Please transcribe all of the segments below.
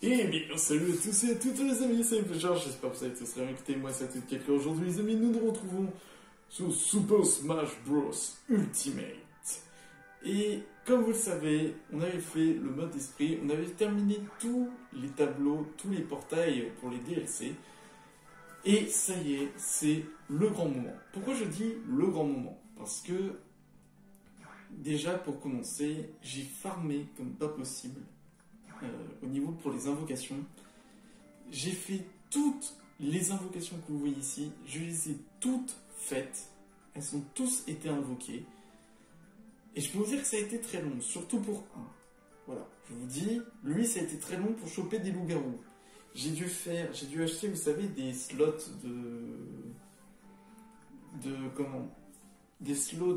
Et bien, salut à tous et à toutes les amis, c'est Georges, j'espère que vous allez tous bien. Écoutez, moi c'est tout quelqu'un aujourd'hui les amis, nous nous retrouvons sur Super Smash Bros Ultimate. Et comme vous le savez, on avait fait le mode esprit, on avait terminé tous les tableaux, tous les portails pour les DLC. Et ça y est, c'est le grand moment. Pourquoi je dis le grand moment? Parce que, déjà pour commencer, j'ai farmé comme pas possible. Au niveau pour les invocations, j'ai fait toutes les invocations que vous voyez ici, je les ai toutes faites, elles ont tous été invoquées, et je peux vous dire que ça a été très long, surtout pour un. Voilà, je vous dis, lui ça a été très long pour choper des loups-garous. J'ai dû acheter, vous savez, des slots des slots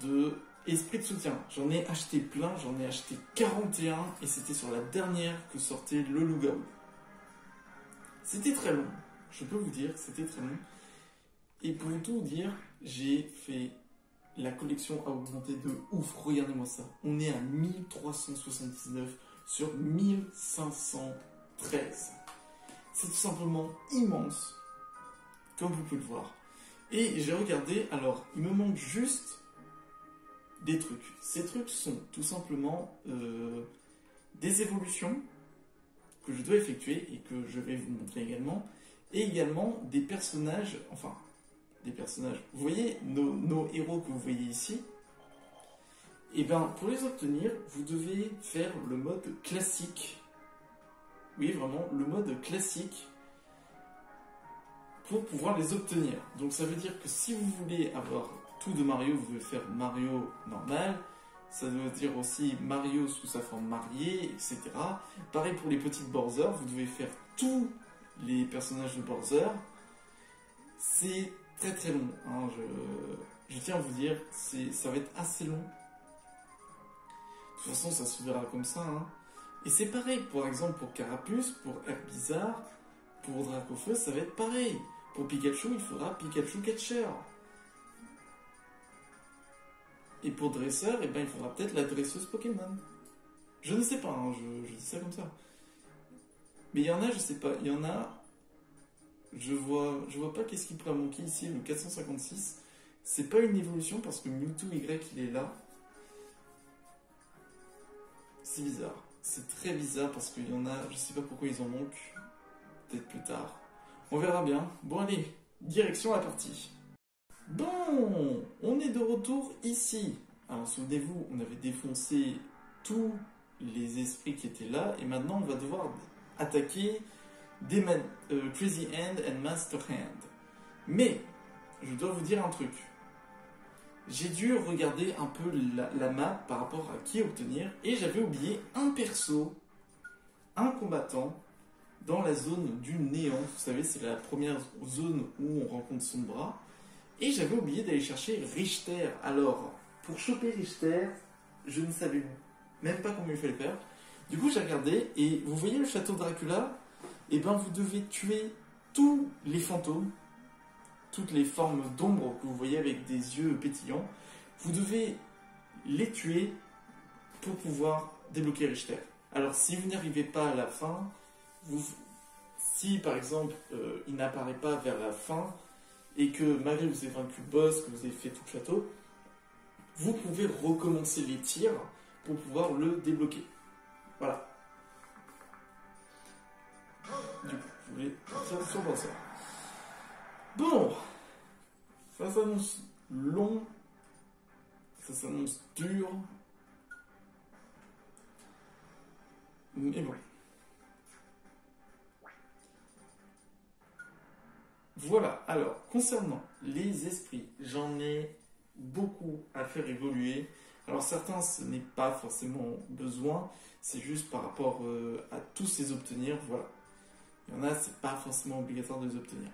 de esprit de soutien. J'en ai acheté plein, j'en ai acheté 41 et c'était sur la dernière que sortait le loup-garou. C'était très long, je peux vous dire, c'était très long. Et pour tout vous dire, j'ai fait la collection a augmenté de ouf, regardez-moi ça. On est à 1379 sur 1513. C'est tout simplement immense, comme vous pouvez le voir. Et j'ai regardé, alors il me manque juste des trucs. Ces trucs sont tout simplement des évolutions que je dois effectuer et que je vais vous montrer également. Et également des personnages, enfin, des personnages. Vous voyez nos héros que vous voyez ici? Et bien, pour les obtenir, vous devez faire le mode classique. Oui, vraiment, le mode classique pour pouvoir les obtenir. Donc ça veut dire que si vous voulez avoir tout de Mario, vous devez faire Mario normal. Ça veut dire aussi Mario sous sa forme mariée, etc. Pareil pour les petites Bowser, vous devez faire tous les personnages de Bowser. C'est très très long. Hein. Je tiens à vous dire, ça va être assez long. De toute façon, ça se verra comme ça. Hein. Et c'est pareil, par exemple, pour Carapuce, pour Herbizarre, pour Dracofeu, ça va être pareil. Pour Pikachu, il faudra Pikachu Catcher. Et pour Dresseur, eh ben, il faudra peut-être la dresseuse Pokémon. Je ne sais pas, hein, je dis ça comme ça. Mais il y en a, je sais pas, il y en a... Je vois pas qu'est-ce qui pourrait manquer ici, le 456. C'est pas une évolution parce que Mewtwo Y, il est là. C'est bizarre. C'est très bizarre parce qu'il y en a, je sais pas pourquoi ils en manquent. Peut-être plus tard. On verra bien. Bon allez, direction la partie. Bon, on est de retour ici. Alors souvenez-vous, on avait défoncé tous les esprits qui étaient là et maintenant on va devoir attaquer des Crazy Hand and Master Hand. Mais, je dois vous dire un truc. J'ai dû regarder un peu la map par rapport à qui obtenir et j'avais oublié un perso, un combattant dans la zone du néant. Vous savez, c'est la première zone où on rencontre son bras. Et j'avais oublié d'aller chercher Richter. Alors, pour choper Richter, je ne savais même pas comment il fallait faire. Du coup, j'ai regardé et vous voyez le château de Dracula? Et bien, vous devez tuer tous les fantômes, toutes les formes d'ombre que vous voyez avec des yeux pétillants. Vous devez les tuer pour pouvoir débloquer Richter. Alors, si vous n'arrivez pas à la fin, si par exemple il n'apparaît pas vers la fin et que malgré que vous ayez vaincu le boss, que vous avez fait tout le château, vous pouvez recommencer les tirs pour pouvoir le débloquer. Voilà. Du coup, je voulais faire attention dans ça. Bon, ça s'annonce long, ça s'annonce dur, mais bon. Voilà, alors, concernant les esprits, j'en ai beaucoup à faire évoluer. Alors certains, ce n'est pas forcément besoin, c'est juste par rapport à tous les obtenir, voilà. Il y en a, c'est pas forcément obligatoire de les obtenir.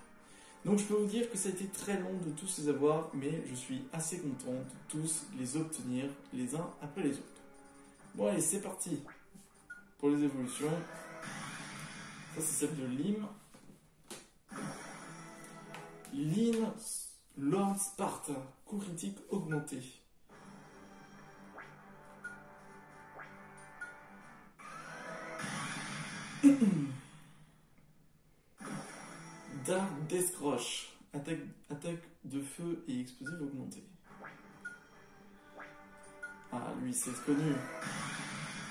Donc je peux vous dire que ça a été très long de tous les avoir, mais je suis assez content de tous les obtenir les uns après les autres. Bon allez, c'est parti pour les évolutions. Ça c'est celle de Lim. Lyn, Lord Sparta, coup critique augmenté. Dark Deathcrosh. Attaque de feu et explosive augmentée. Ah, lui, c'est connu.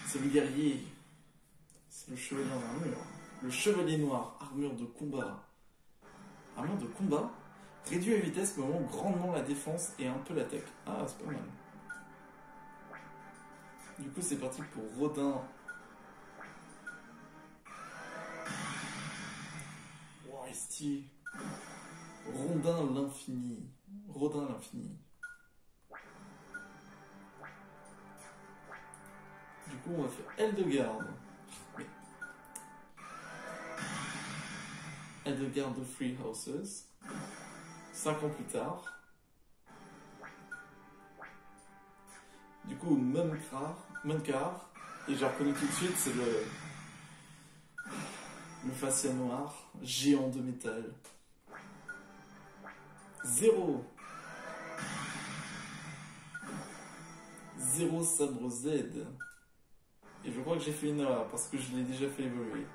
C'est le guerrier. C'est le chevalier en armure. Le chevalier noir, armure de combat. Armure de combat réduit la vitesse mais augmente grandement la défense et un peu l'attaque. Ah, c'est pas mal. Du coup, c'est parti pour Rodin. Wow, stylé. Rodin l'infini. Rodin l'infini. Du coup, on va faire Eldegarde. Eldegarde de Free Houses. 5 ans plus tard. Du coup, Munkar. Et j'ai reconnu tout de suite, c'est le fascia noir, géant de métal. 0 sabre Z. Et je crois que j'ai fait une erreur parce que je l'ai déjà fait évoluer.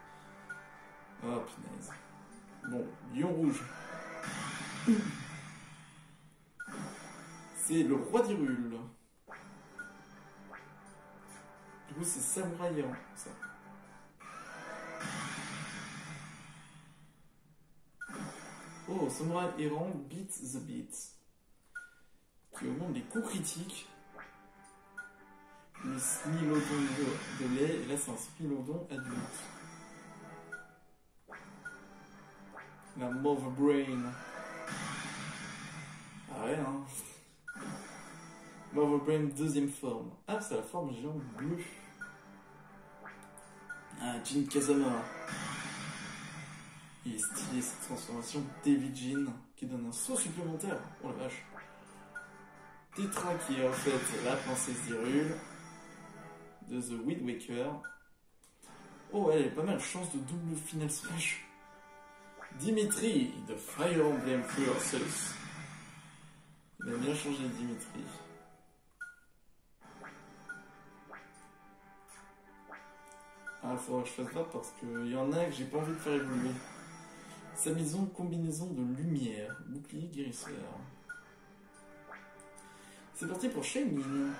Ah, punaise. Bon, lion rouge. C'est le roi d'Hyrule. Du coup, c'est samouraï errant, ça. Oh, samouraï errant, beat the beat. Qui augmente les coups critiques. Le Smilodon de lait, et là c'est un Smilodon adulte. La Mother Brain. Ah ouais, hein. Mother Brain, deuxième forme. Ah, c'est la forme géant bleue. Ah, Jin Kazama. Il est stylé cette transformation. David Jin, qui donne un saut supplémentaire. Oh la vache. Tetra, qui est en fait la princesse d'Hyrule. De The Wind Waker. Oh, elle est pas mal. Chance de double final smash. Dimitri, de Fire Emblem Three Houses. Il a bien changé, Dimitri. Ah, il faudra que je fasse là parce qu'il y en a que j'ai pas envie de faire évoluer. Sa maison, combinaison de lumière. Bouclier guérisseur. C'est parti pour Shaymin.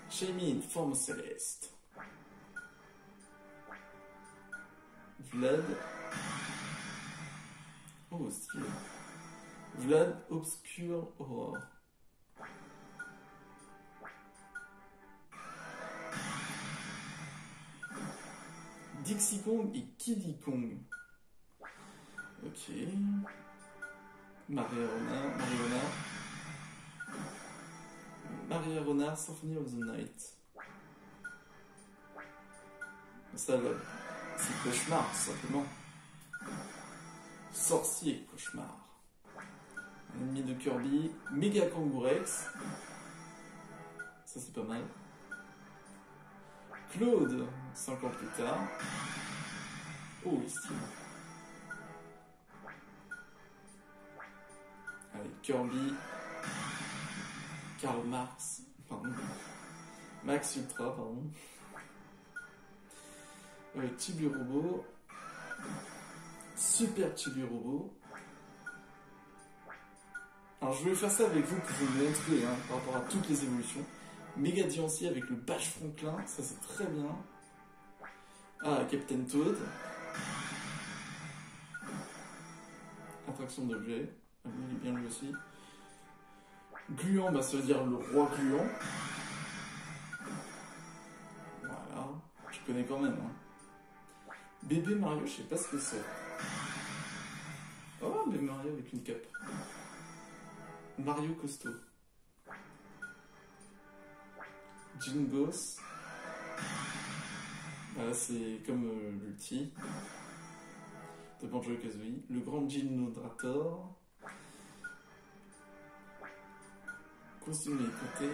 Shaymin, forme céleste. Vlad. Oh, stylé. Vlad, obscure aurore. Dixie Kong et Kiddy Kong. Ok. Maria Renard, Symphony of the Night. Ça, c'est cauchemar, tout simplement. Sorcier, cauchemar. Un ennemi de Kirby. Méga Kangourex. Ça, c'est pas mal. Claude, 5 ans plus tard. Oh, stylé. Allez, Kirby. Karl Marx. Pardon. Max Ultra, pardon. Chibi Robot. Super Chibi Robot. Alors, je vais faire ça avec vous pour vous montrer par rapport à toutes les évolutions. Méga Diancie avec le Bash Franklin, ça c'est très bien. Ah, Captain Toad. Attraction d'objet. Ah, lui, il est bien lui aussi. Gluant, bah ça veut dire le roi gluant. Voilà, je connais quand même. Bébé Mario, je sais pas ce que c'est. Oh, bébé Mario avec une cape. Mario costaud. Jingos. Voilà, c'est comme l'ulti de Banjo-Kazooie. Le grand Ginodrator. Costume écoutec.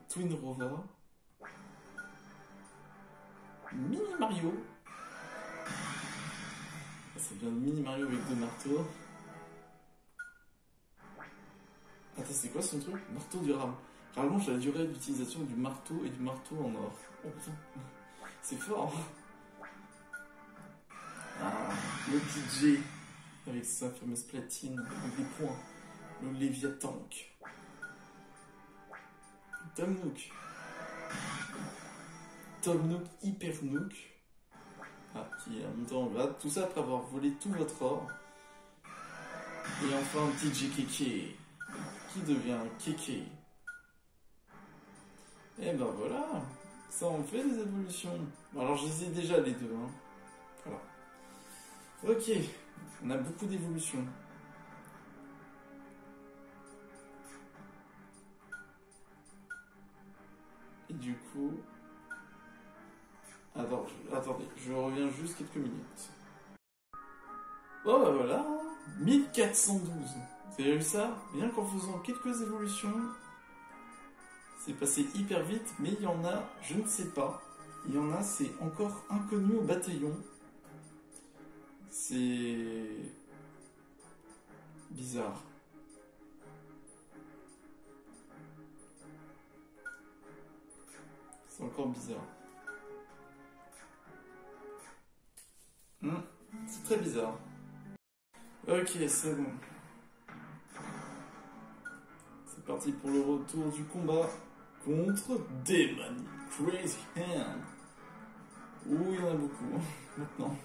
Twin Rova. Mini Mario. Ça vient de Mini Mario avec 2 marteaux. Attends, c'est quoi son truc? Marteau du rame. Rallonge la durée d'utilisation du marteau et du marteau en or. Oh putain, c'est fort. Ah, le DJ avec sa fameuse platine, avec des points. Le Léviathank. Tom Nook. Tom Nook, Hyper Nook. Ah, qui est monté en grade. Tout ça après avoir volé tout votre or. Et enfin DJ Keke. Qui devient Keke. Et ben voilà. Ça en fait des évolutions. Alors je les ai déjà les deux. Hein. Voilà. Ok. On a beaucoup d'évolutions. Et du coup... Attendez, je reviens juste quelques minutes. Oh bah voilà, 1412. Vous avez vu ça? Rien qu'en faisant quelques évolutions, c'est passé hyper vite, mais il y en a, je ne sais pas. Il y en a, c'est encore inconnu au bataillon. C'est... bizarre. C'est encore bizarre. C'est très bizarre. Ok, c'est bon. C'est parti pour le retour du combat contre Demon Crazy Hand. Ouh, il y en a beaucoup maintenant.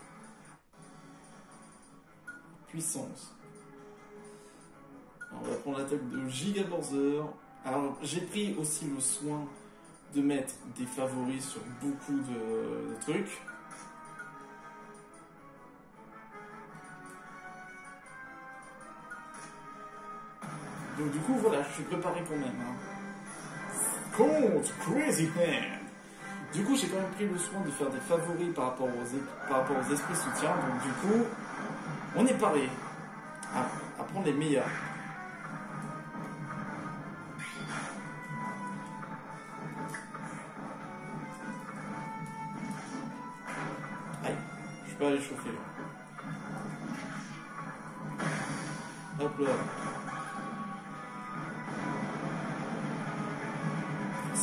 Puissance. Alors, on va prendre l'attaque de Gigaborzer. Alors, j'ai pris aussi le soin de mettre des favoris sur beaucoup de trucs. Donc du coup, voilà, je suis préparé quand même. Hein. Contre Crazy Hand. Du coup, j'ai quand même pris le soin de faire des favoris par rapport aux esprits soutiens. Donc du coup, on est paré à prendre les meilleurs. Aïe, je peux aller chauffer là. Hop là.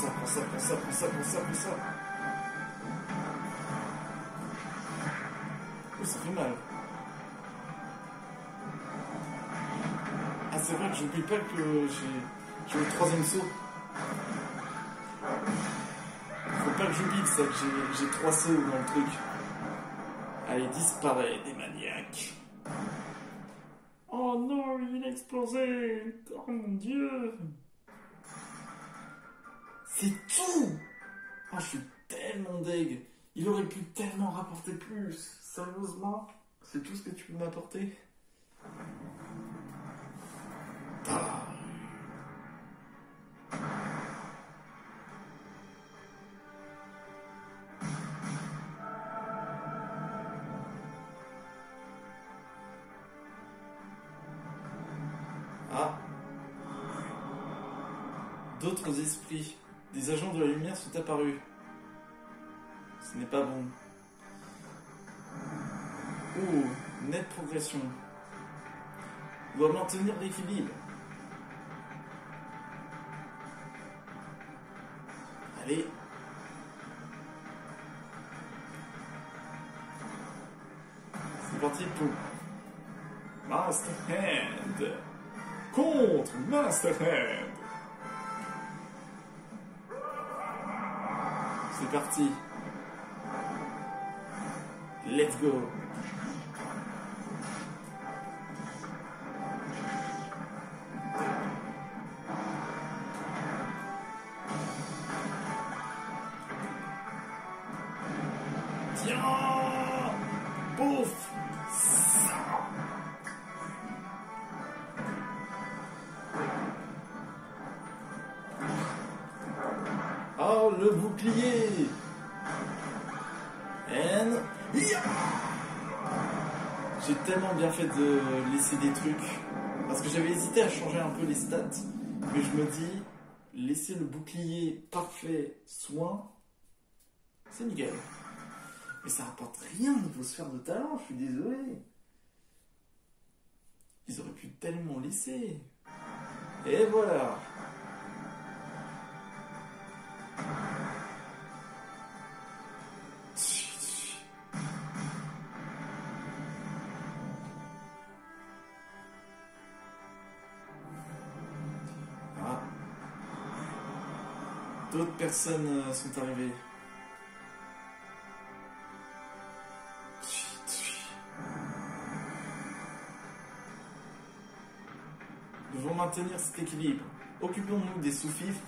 Prends ça. Oh, ça fait mal. Ah, c'est vrai que j'oublie pas que j'ai le troisième saut. Faut pas que j'oublie ça, que j'ai 3 sauts dans le truc. Allez, disparaît des maniaques. Oh non, il a explosé. Oh mon dieu. C'est tout. Oh, je suis tellement deg. Il aurait pu tellement rapporter plus. Sérieusement, c'est tout ce que tu peux m'apporter. Ah. Ah. D'autres esprits. Des agents de la lumière sont apparus. Ce n'est pas bon. Ouh, nette progression. On doit maintenir l'équilibre. Allez. C'est parti pour Master Hand contre Master Hand. C'est parti. Let's go. Tiens. Pouf. Oh, le bouclier. And... J'ai tellement bien fait de laisser des trucs. Parce que j'avais hésité à changer un peu les stats. Mais je me dis, laisser le bouclier parfait soin, c'est nickel. Mais ça rapporte rien niveau sphère de talent, je suis désolé. Ils auraient pu tellement laisser. Et voilà. D'autres personnes sont arrivées. Nous devons maintenir cet équilibre. Occupons-nous des sous-fifres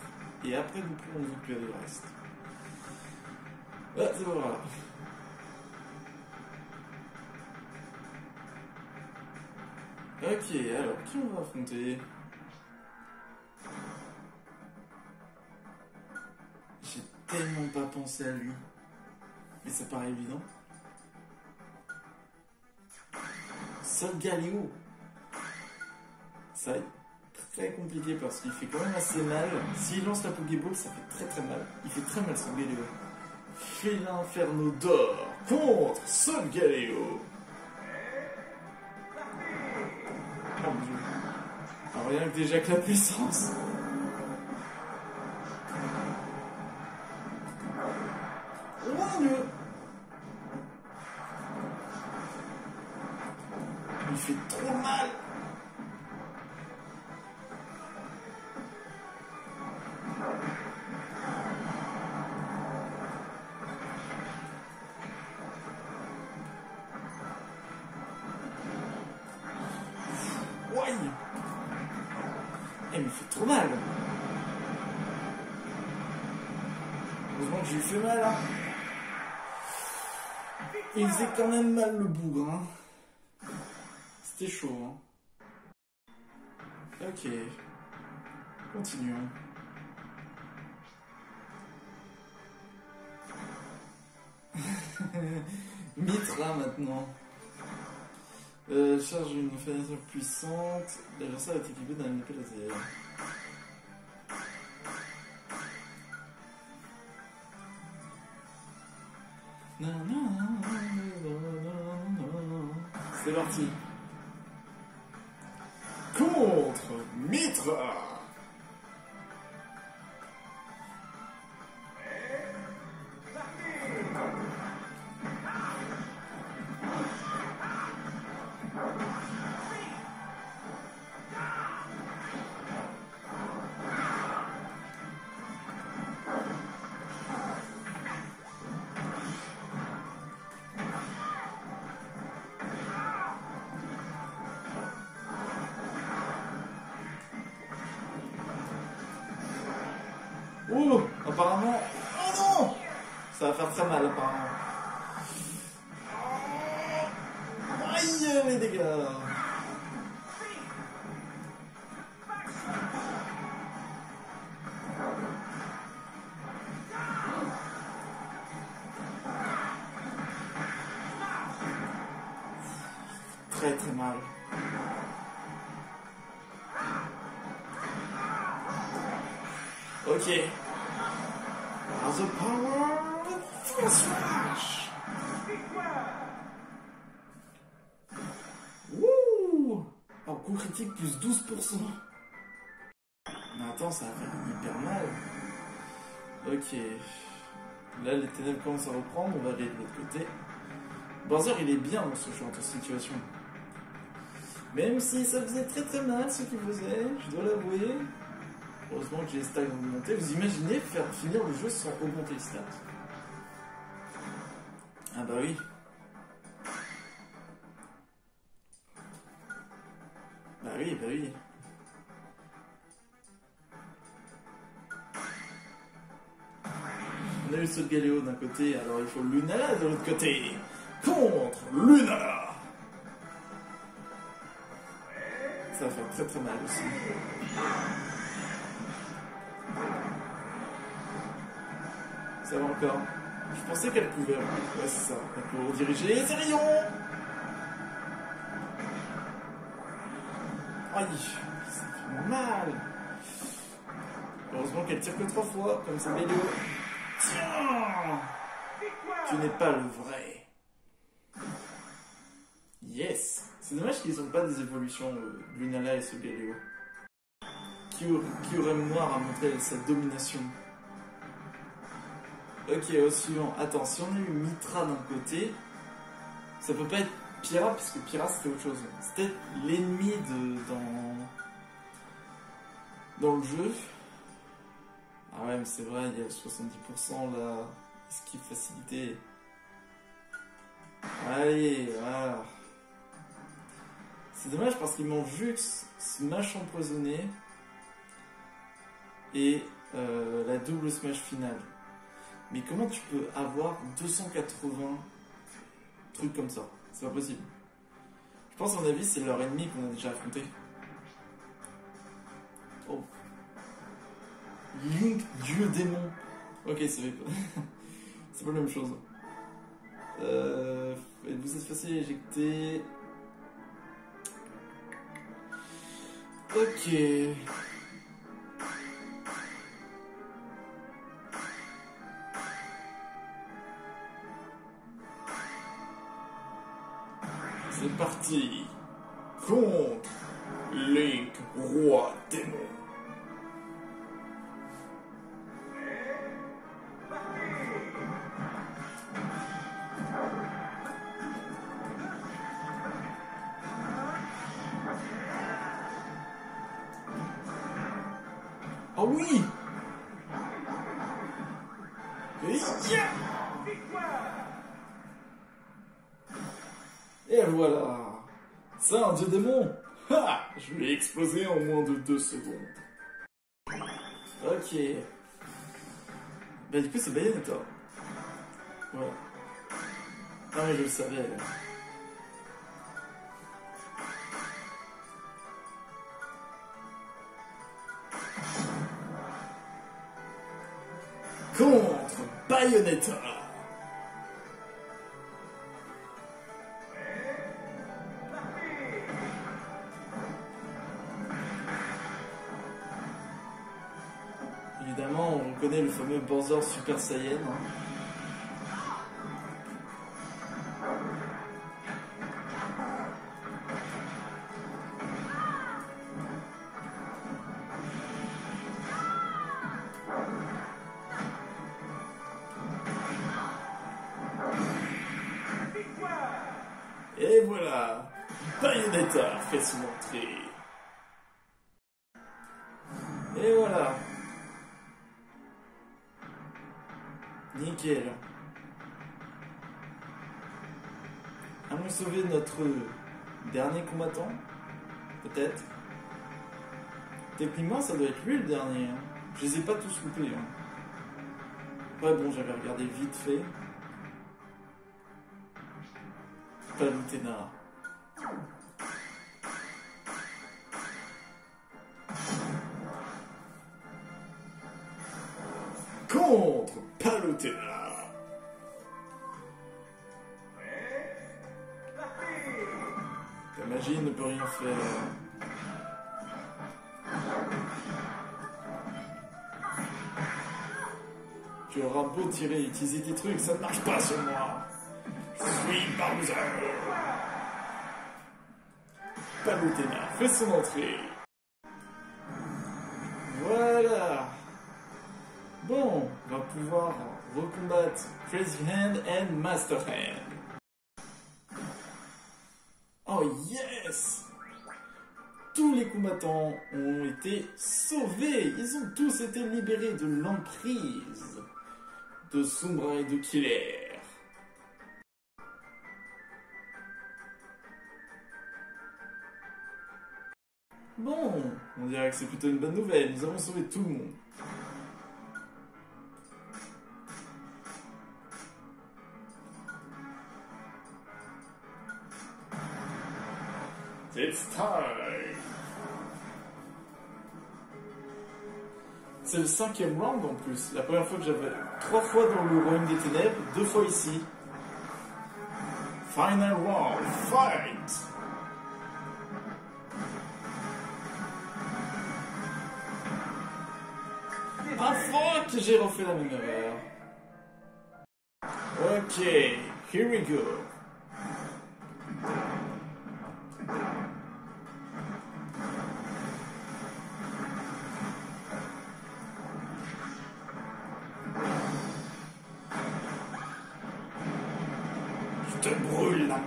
et après nous pourrons nous occuper du reste. Ah, c'est voilà. Ok, alors qui on va affronter? J'ai tellement pas pensé à lui. Mais ça paraît évident. Solgaleo. Ça va être très compliqué parce qu'il fait quand même assez mal. S'il lance la Pokéball, ça fait très très mal. Il fait très mal Solgaleo. Félin d'or contre Solgaleo. Oh mon dieu. Alors rien que déjà que la puissance. Oh mon dieu. Il fait trop mal. Il me fait trop mal. Heureusement que j'ai eu fait mal. Hein. Il faisait quand même mal le bougre. Hein. C'était chaud. Hein. Ok. Continuons. Mitra maintenant. Charge une fenêtre puissante. L'adversaire est équipé d'un épée laser. C'est parti. Contre Mitra. Oh, apparemment. Oh non! Ça va faire très mal, apparemment. Aïe, les dégâts! Très très mal. Ok. The power of Force Rush. Wouh. Oh, coup critique plus 12%. Mais attends, ça va faire hyper mal. Ok. Là, les ténèbres commencent à reprendre. On va aller de l'autre côté. Bowser, il est bien dans ce genre de situation. Même si ça faisait très très mal ce qu'il faisait, je dois l'avouer. Heureusement que j'ai les stats augmentés. Vous imaginez faire finir le jeu sans augmenter les stats? Ah bah oui. Bah oui, bah oui. On a eu Solgaleo d'un côté, alors il faut Lunala de l'autre côté. Contre Lunala. Ça va faire très très mal aussi. Ça va encore. Je pensais qu'elle pouvait. Ouais, c'est ça. Elle peut rediriger les rayons. Aïe, ça fait mal. Heureusement qu'elle tire que 3 fois, comme ça, Mélo. Tiens, tu n'es pas le vrai. Yes. C'est dommage qu'ils n'ont pas des évolutions Lunala et Solgaleo. Qui aurait mémoire à montrer sa domination. Ok, au suivant. Attends, si on a eu Mitra d'un côté, ça peut pas être Pyra, parce que Pyra c'était autre chose. C'était l'ennemi dans le jeu. Ah ouais, mais c'est vrai, il y a le 70% là. Esquive facilité. Allez, voilà. C'est dommage parce qu'il manque juste Smash empoisonné et la double Smash finale. Mais comment tu peux avoir 280 trucs comme ça? C'est pas possible. Je pense, à mon avis, c'est leur ennemi qu'on a déjà affronté. Oh. Link, dieu démon. Ok, c'est c'est pas la même chose. Vous êtes facile à éjecter. Ok. C'est parti. Contre Link, roi démon. Oh oui! Et voilà! C'est un dieu démon! Ha! Je l'ai explosé en moins de 2 secondes. Ok. Bah du coup c'est Bayonetta. Ouais. Ah mais je le savais. Contre Bayonetta. Évidemment, on connaît le fameux Bowser Super Saiyan. Et voilà, Bayonetta fait son entrée. Et voilà. Nickel. Allons sauver notre dernier combattant? Peut-être. Techniquement, ça doit être lui le dernier. Hein. Je les ai pas tous loupés. Hein. Ouais, bon, j'avais regardé vite fait. Palutena. Contre Palutena. Ta magie ne peut rien faire. Tu auras beau tirer, utiliser tes trucs, ça ne marche pas sur moi. Je suis Bowser. Palutena fait son entrée. Voilà. Bon, on va pouvoir recombattre Crazy Hand et Master Hand. Oh yes! Tous les combattants ont été sauvés. Ils ont tous été libérés de l'emprise de Sombra et de Killer. Bon, on dirait que c'est plutôt une bonne nouvelle. Nous avons sauvé tout le monde. It's time! C'est le 5e round en plus. La première fois que j'avais 3 fois dans le royaume des ténèbres, 2 fois ici. Final round, fight! Ah fuck, j'ai refait la même erreur. Ok, here we go. Je te brûle la main.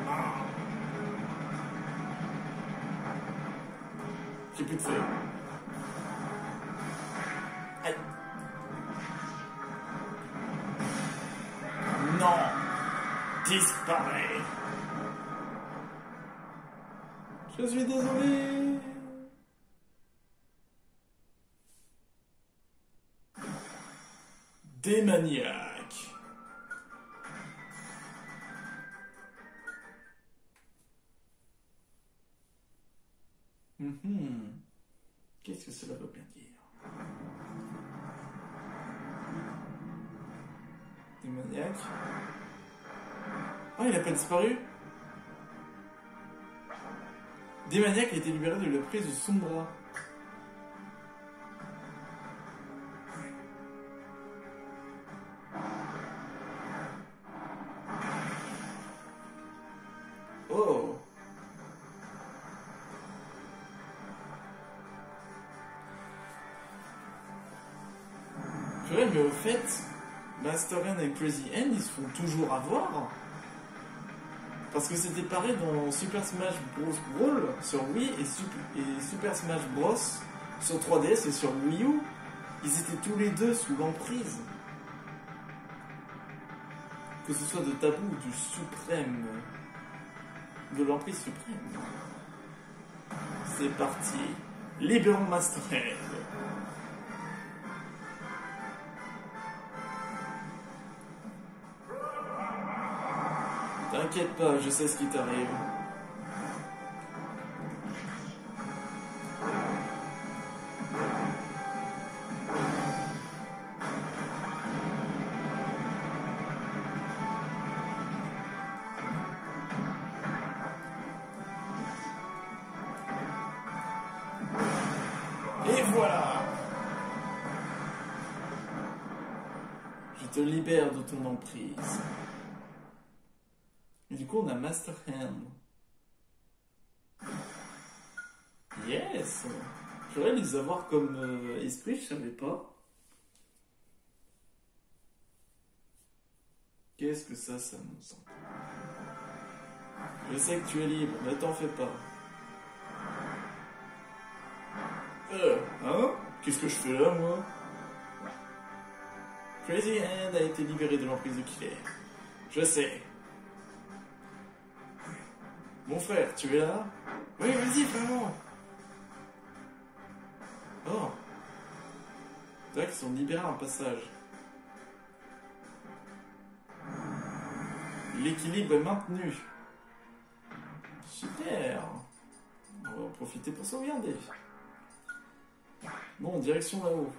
J'ai plus de feu. Aïe. disparaît. Je suis désolé. Des maniaques. Qu'est-ce que cela veut bien dire? Des maniaques. Ah, il n'a pas disparu? Des maniaques a été libéré de la prise de Sombra. Oh. Purée, mais au fait, Master Hand et Crazy Hand, ils se font toujours avoir. Parce que c'était pareil dans Super Smash Bros. Brawl sur Wii et Super Smash Bros. Sur 3DS et sur Wii U. Ils étaient tous les deux sous l'emprise. Que ce soit de Tabou ou du Suprême. De l'emprise suprême. C'est parti. Libérons Master Hand. T'inquiète pas, je sais ce qui t'arrive. Et voilà! Je te libère de ton emprise. Et du coup, on a Master Hand. Yes! J'aurais les avoir comme esprit, je savais pas. Qu'est-ce que ça m'annonce? Je sais que tu es libre, ne t'en fais pas. Hein? Qu'est-ce que je fais là, moi? Crazy Hand a été libéré de l'emprise de Killer. Je sais. Mon frère, tu es là? Oui, vas-y, vraiment. Oh. C'est vrai qu'ils sont libérés un passage. L'équilibre est maintenu. Super. On va en profiter pour sauvegarder. Bon, direction là-haut.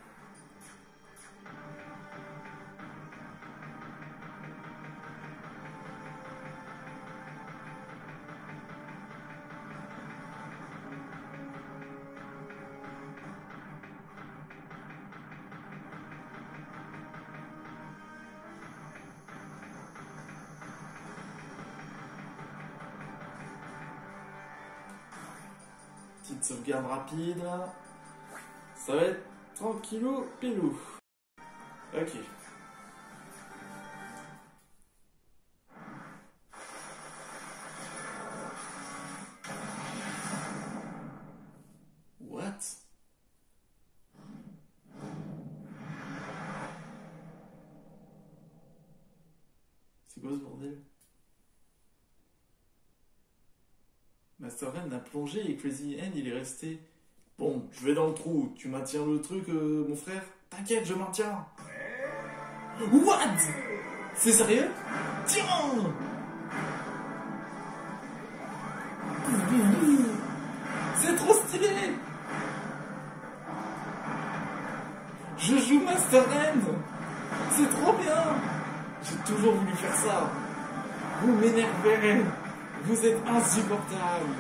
Petite sauvegarde rapide là. Ça va être tranquillou pilou. Ok. What? C'est quoi ce bordel? Master Hand a plongé et Crazy Hand il est resté. Bon, je vais dans le trou. Tu maintiens le truc, mon frère? T'inquiète, je maintiens. What? C'est sérieux? Tiens! C'est trop stylé! Je joue Master Hand! C'est trop bien! J'ai toujours voulu faire ça. Vous m'énervez. Vous êtes insupportable.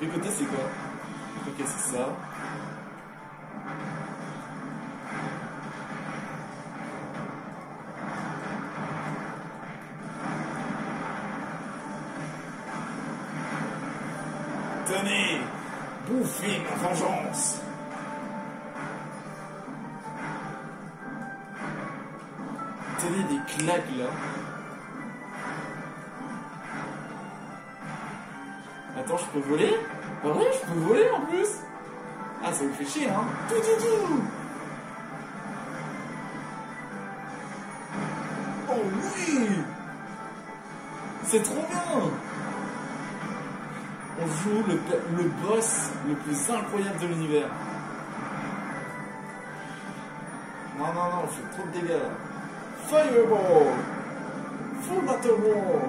De côté, c'est quoi? Ok, c'est ça. Tenez, bouffez ma vengeance. Tenez des claques là. Attends, je peux voler? Ah ouais, je peux voler en plus. Ah, ça vous fait chier, hein? Tout. Oh oui! C'est trop bien! On joue le boss le plus incroyable de l'univers. Non, on fait trop de dégâts là. Fireball! Full Battle War!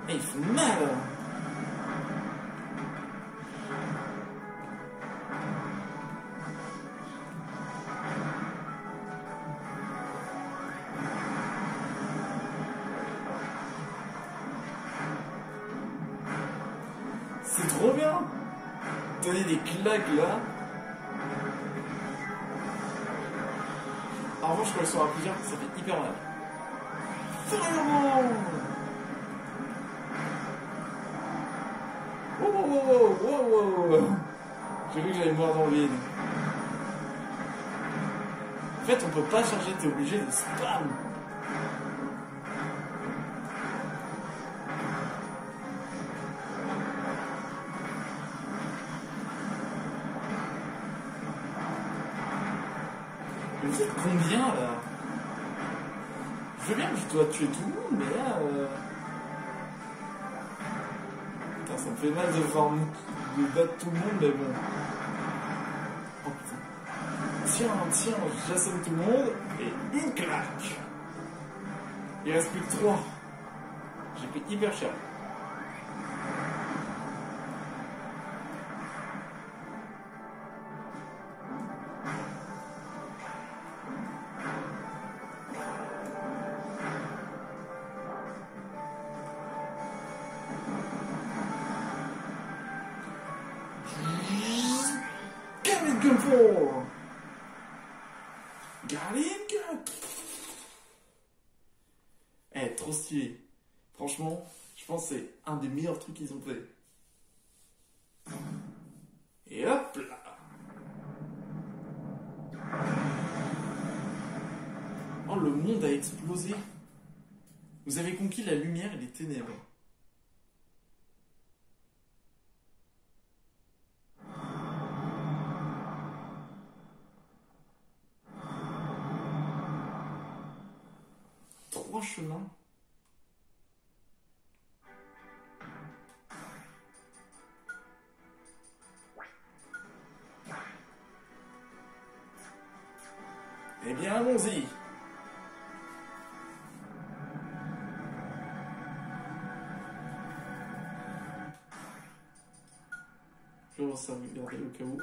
Et il fait mal! C'est trop bien! Donner des claques là! En revanche, quand ils sont à plusieurs, ça fait hyper mal. Fireball! Wow. J'ai cru que j'allais mourir dans le vide. En fait, on peut pas charger, t'es obligé de spam. Mais vous êtes combien là? Je veux bien que je dois tuer tout le monde, mais là... Putain, ça me fait mal de battre tout le monde, mais bon. Oh putain. Tiens, j'assomme tout le monde, et une claque. Il reste plus que 3. J'ai pris hyper cher. Garlic. Eh, trop stylé. Franchement, je pense que c'est un des meilleurs trucs qu'ils ont fait. Et hop là. Oh, le monde a explosé. Vous avez conquis la lumière et les ténèbres. Trois chemins. Eh bien, allons-y. Je re-sauvegarde au cas où.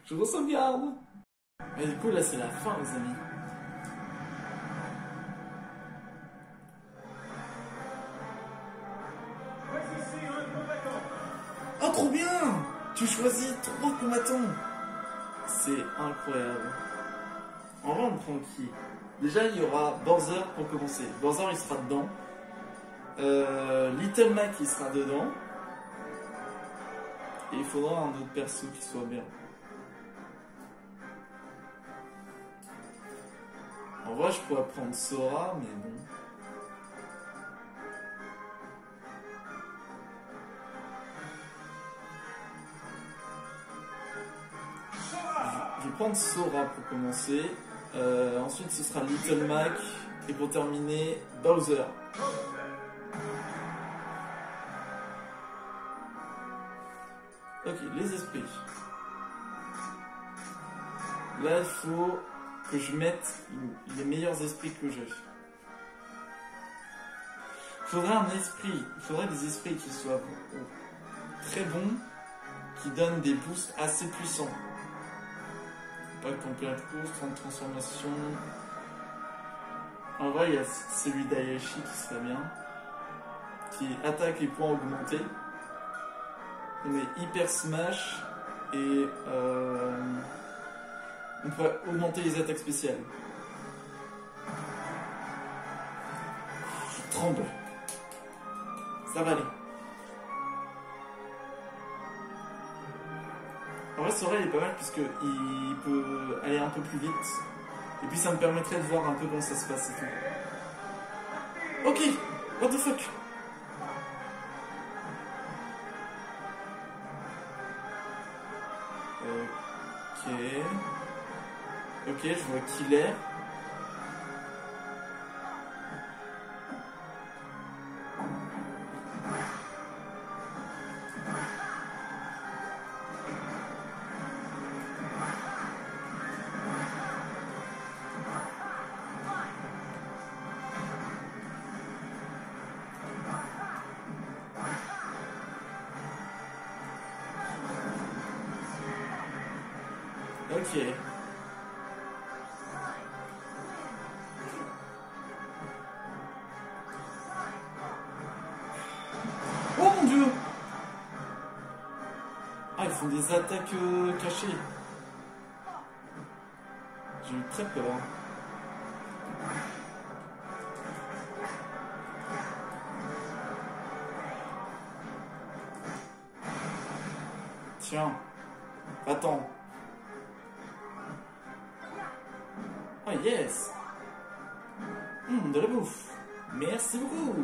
Je re-sauvegarde. Et du coup, là, c'est la fin, les amis. Oh, trop bien! Tu choisis 3 combattants. C'est incroyable. En vrai, on prend qui? Déjà, il y aura Bowser pour commencer. Bowser, il sera dedans. Little Mac, il sera dedans. Et il faudra un autre perso qui soit bien. En vrai, je pourrais prendre Sora, mais bon. Je vais prendre Sora pour commencer. Ensuite, ce sera Little Mac. Et pour terminer, Bowser. Ok, les esprits. Là, il faut que je mette les meilleurs esprits que j'ai. Il faudrait des esprits qui soient très bons, qui donnent des boosts assez puissants. Pas complète course, temps de transformation. En vrai, il y a celui d'Ayashi qui serait bien. Qui attaque et points augmentés. On est hyper smash et on pourrait augmenter les attaques spéciales. Je tremble. Ça va aller. Ouais, vrai, Sora il est pas mal puisqu'il peut aller un peu plus vite. Et puis ça me permettrait de voir un peu comment ça se passe et tout. Ok, what the fuck? Ok. Ok, je vois Killer. Ok. Oh mon dieu! Ah, ils font des attaques cachées. J'ai eu très peur. Tiens. Attends. Oh yes! De la bouffe. Merci beaucoup.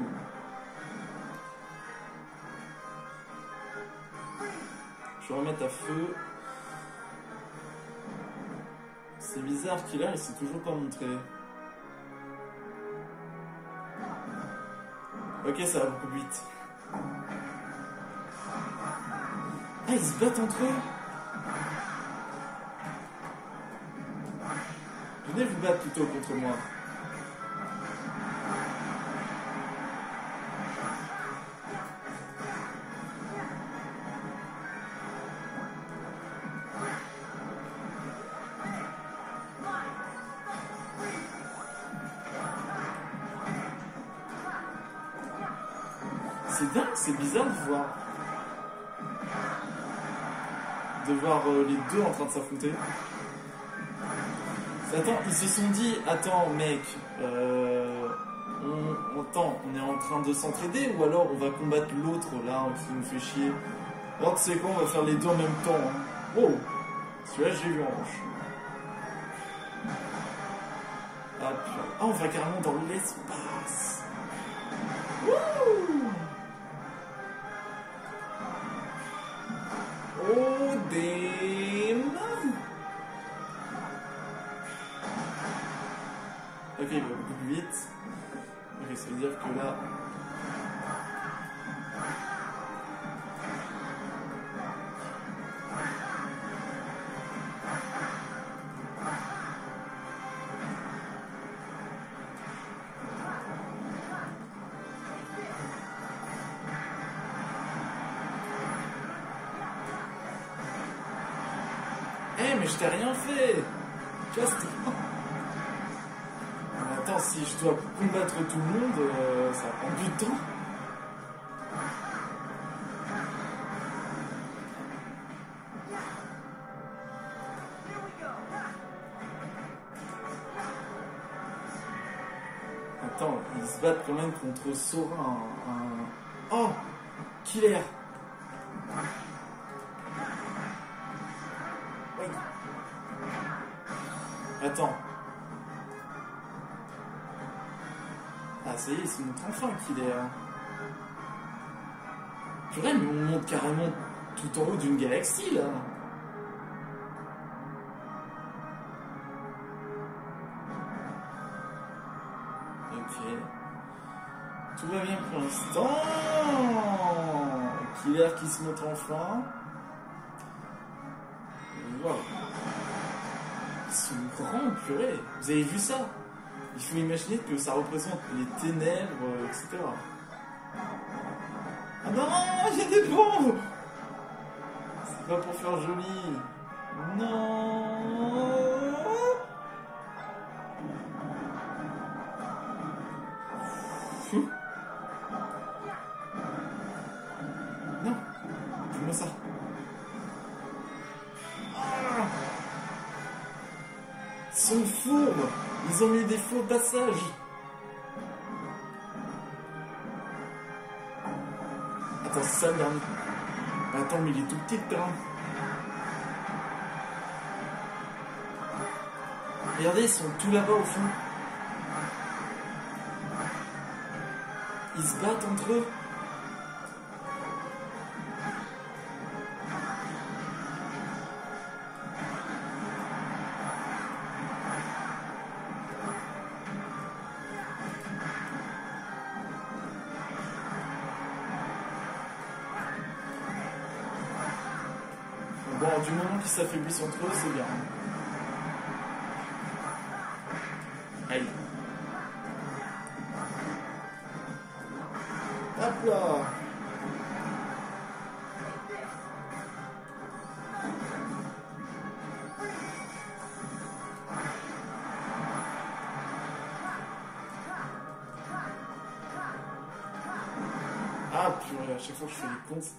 Je vais remettre à feu. C'est bizarre qu'il a, il s'est toujours pas montré. Ok, ça va beaucoup plus vite. Ah, ils se battent entre eux. Venez vous battre plutôt contre moi. C'est dingue, c'est bizarre de voir les deux en train de s'affronter. Attends, ils se sont dit, attends mec, on est en train de s'entraider ou alors on va combattre l'autre là qui nous fait chier. Alors tu sais quoi, on va faire les deux en même temps. Hein. Oh, celui-là j'ai vu en revanche. Ah, on va carrément dans l'espace. Oh, damn. Ok, il va beaucoup plus vite. Ok, ça veut dire que là... Eh, mais je t'ai rien fait. Just... Attends, si je dois combattre tout le monde, ça va prendre du temps. Attends, ils se battent quand même contre Sora, Oh, Killer. Oui. Attends. Ah ça y est, ils se montrent enfin Killer. Purée, mais on monte carrément tout en haut d'une galaxie là. Ok. Tout va bien pour l'instant. Killer qui se montre enfin. Wow. Ils sont grands, purée. Vous avez vu ça? Il faut imaginer que ça représente les ténèbres, etc. Ah non, il y a des bombes! C'est pas pour faire joli. Non. Non, dis-moi ça. Ah, ils sont fourbes. Ils ont mis des faux passages. Attends, c'est ça le dernier. Attends, mais il est tout petit le terrain. Regardez, ils sont tous là-bas au fond. Ils se battent entre eux. Bon, du moment qu'ils s'affaiblissent entre eux, c'est bien. Aïe. Hop là. Ah purée, à chaque fois que je fais les comptes,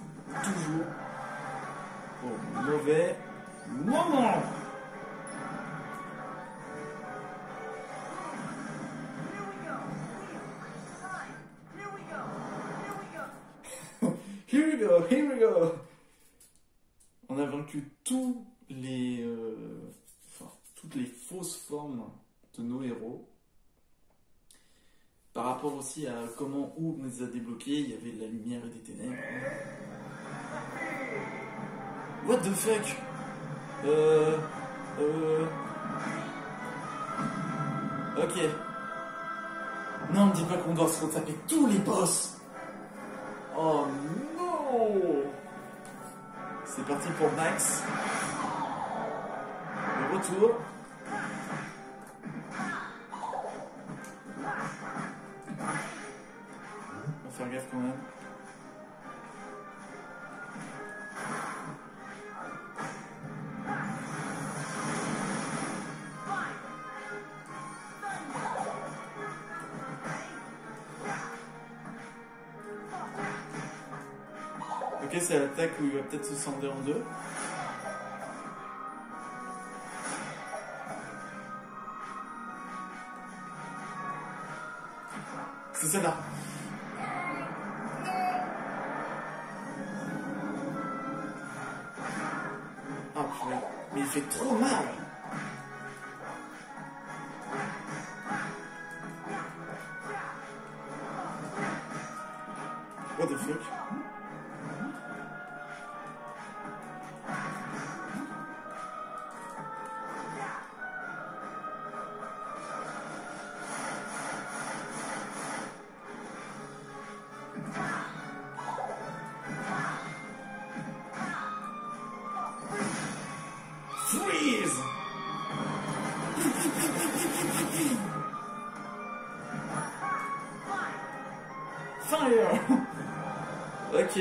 toujours au mauvais moment. Here we go, here we go. On a vaincu tous les, toutes les fausses formes de nos héros. Par rapport aussi à comment où on les a débloqués, il y avait de la lumière et des ténèbres. What the fuck? Ok. Non, me dis pas qu'on doit se retaper tous les boss. Oh non. C'est parti pour Max. Le retour. On va faire gaffe quand même. Ok, c'est l'attaque où il va peut-être se scinder en deux. C'est celle-là. Ah purée, mais il fait trop mal. What the fuck? Freeze! Fire! Ok.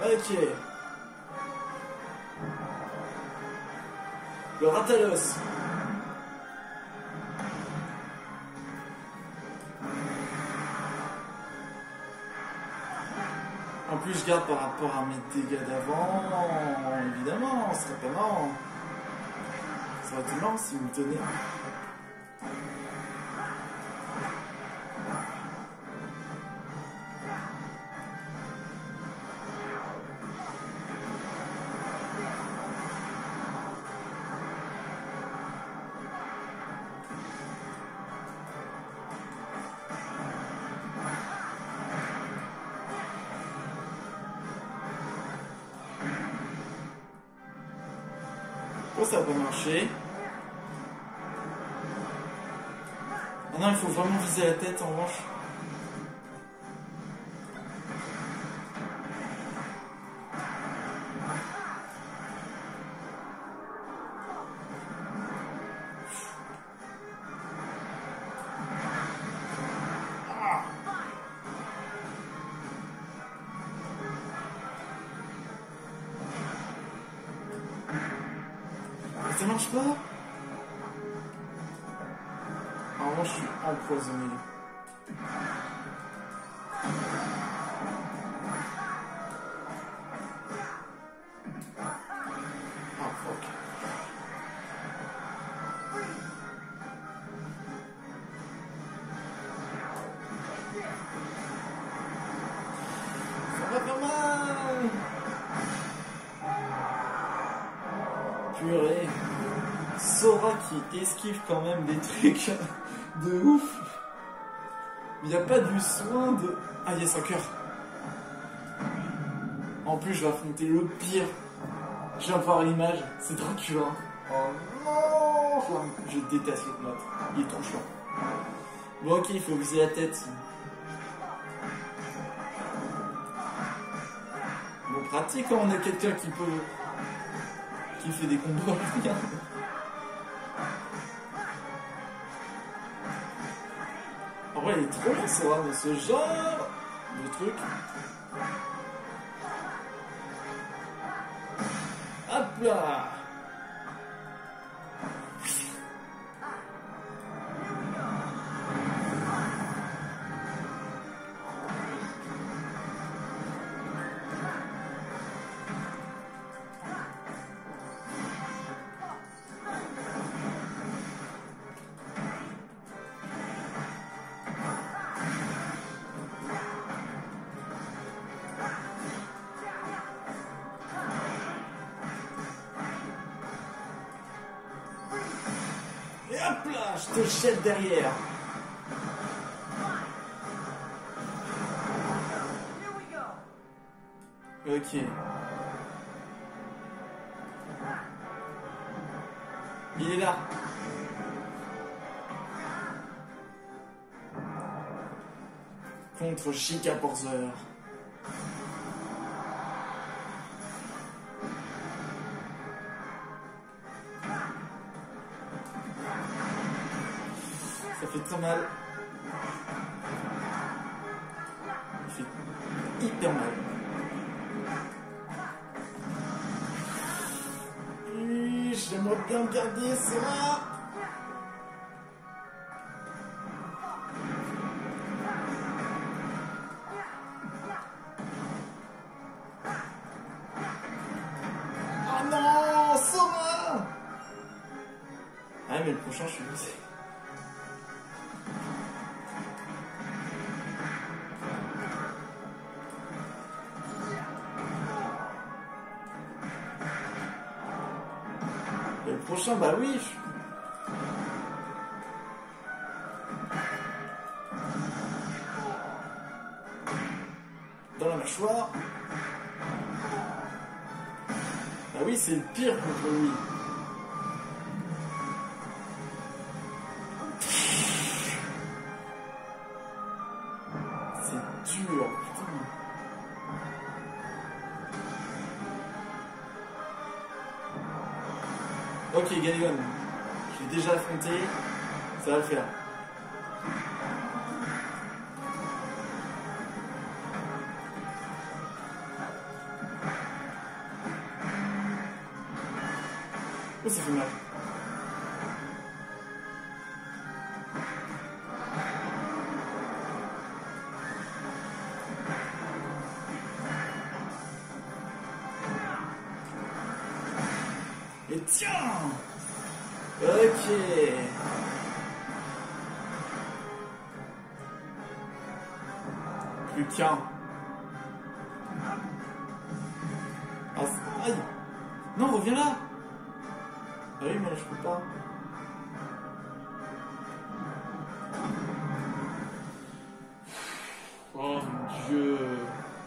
Ok. Le Ratalos. En plus, je garde par rapport à mes dégâts d'avant. Évidemment, ce serait pas marrant. Ça aurait été marrant si vous me tenez. Oh, ça va pas marcher. Ah non, il faut vraiment viser la tête en revanche. Ça marche pas? En revanche, je suis empoisonné. Ah, fuck. Ça va pas mal. purée. Sora qui esquive quand même des trucs de ouf. Il n'y a pas du soin de... Ah yes, un cœur. En plus, je vais affronter le pire. Je viens de voir l'image, c'est Dracula. Oh non! Je déteste l'autre mode. Il est trop chiant. Bon ok, il faut viser la tête. Bon, pratique quand on a quelqu'un qui peut... qui fait des combos. En vrai, il est trop bien Sora dans ce genre de truc. Hop là! Et hop là, je te jette derrière. Ok. Il est là. Contre Chica Porzer. Ça fait très mal. Il fait hyper mal. J'aimerais bien me garder ça. Ah non, Sora. Ah mais le prochain je suis blessé. Le prochain, bah oui. Dans la mâchoire. Bah oui, c'est le pire contre lui. C'est dur, putain. Ok, Ganegon, je l'ai déjà affronté, ça va le faire. Oh, ça fait mal. Et tiens! Ok. Plus qu'un. Ah, aïe! Non, reviens là! Ah oui, moi je peux pas. Oh mon dieu!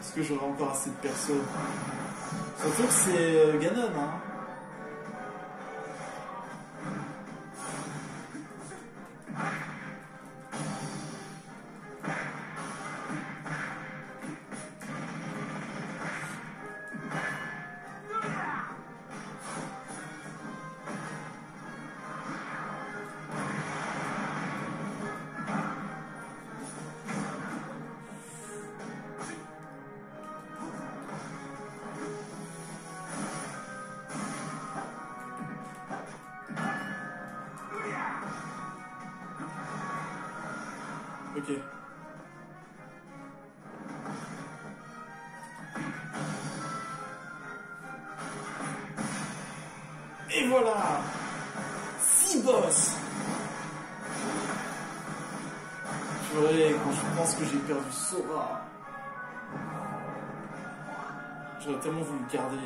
Est-ce que j'aurai encore assez de perso? Surtout que c'est Ganon, hein? Ok. Et voilà! 6 boss! Purée, quand je pense que j'ai perdu Sora. J'aurais tellement voulu le garder.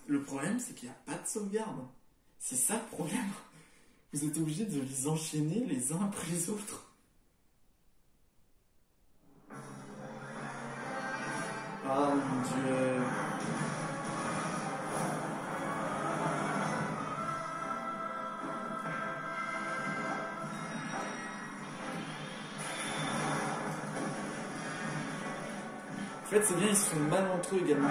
Le problème, c'est qu'il n'y a pas de sauvegarde. C'est ça le problème. Vous êtes obligé de les enchaîner les uns après les autres. Ah mon dieu. En fait, c'est bien, ils se font mal entre eux également.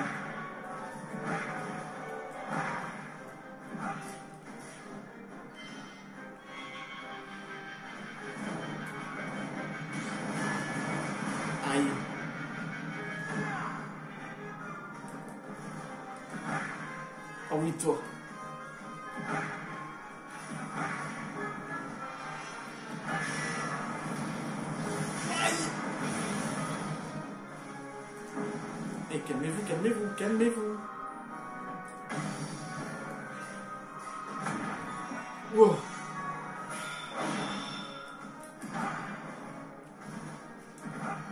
Aïe. Oh oui, toi. Et calmez-vous, calmez-vous, calmez-vous. Wow.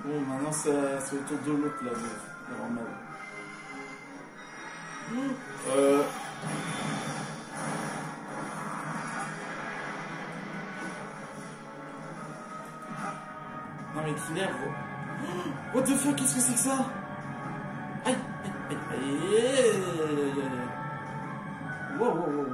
Bon, maintenant c'est au tour de l'autre là, d'avoir mal. Non mais Killer, what the fuck, qu'est-ce que c'est que ça? Aïe, aïe, aïe, aïe. Wow, wow, wow.